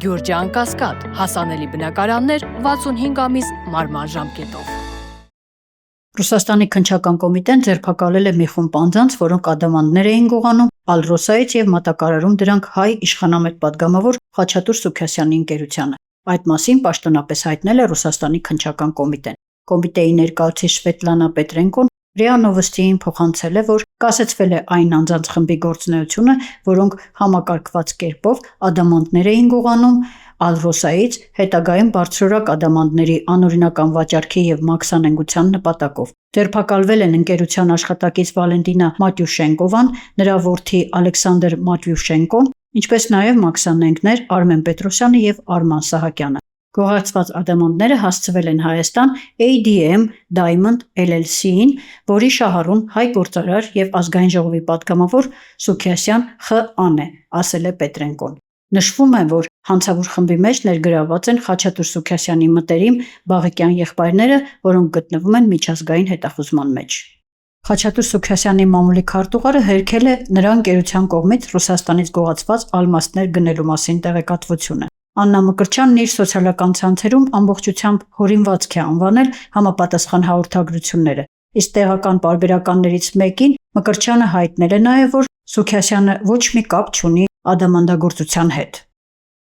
Գյուրջան Կասկադ, հասանելի բնակարաններ 65 ամիս մարման ժամկետով։ Ռուսաստանի քննչական կոմիտեն ձերբակալել է մի խումբ անձանց, որոնք ադամանդներ էին գողանում Ալրոսայից եւ մատակարարում դրանք հայ իշխանամետ падգամավոր Խաչատուր Սուքասյանի ընկերությանը։ Այդ մասին պաշտոնապես հայտնել է Ռուսաստանի քննչական կոմիտեն։ Կոմիտեի ներկայացուցիչ Սվետլանա Պետրենկոն ՌԻԱ Նովոստիին փոխանցել է, որ կասեցվել է այն անձանց խմբի գործունեությունը, որոնք համակարգված կերպով ադամանդներ էին գողանում Ալրոսայից, հետագայում բարձրորակ ադամանդների անօրինական վաճառքի եւ մաքսանենգության նպատակով։ Ձերբակալվել են ընկերության աշխատակից Վալենտինա Մատյուշենկովան, նրա որդի Ալեքսանդր Մատյուշենկոն, ինչպես նաեւ մաքսանենգներ Արմեն Պետրոսյանը եւ Արման Սահակյանը։ Գողացված ադամանդները հասցվել են Հայաստան ADM Diamond LLC-ին, որի շահառուն հայ գործարար եւ ազգային ժողովի падգամավոր Սուքասյան Խ.Ան է, ասել է Պետրենկոն։ Նշվում է, որ հանցավոր խմբի մեջ ներգրավված են Խաչատուր Սուքասյանի մտերիմ Բաղիկյան եղբայրները, որոնք գտնվում են միջազգային հետախուզման մեջ։ Խաչատուր Սուքասյանի մամուլի քարտուղարը հերքել է նրա ընկերության կողմից Ռուսաստանից գողացված ալմաստներ գնելու մասին տեղեկատվությունը։ Աննա Մկրտչյանն իր սոցիալական ցանցերում ամբողջությամբ հորինվածք է անվանել համապատասխան հաղորդագրությունները, իսկ տեղական պարբերականներից մեկին Մկրտչյանը հայտնել է նաև, որ Սուքասյանը ոչ մի կապ չունի ադամանդագործության հետ։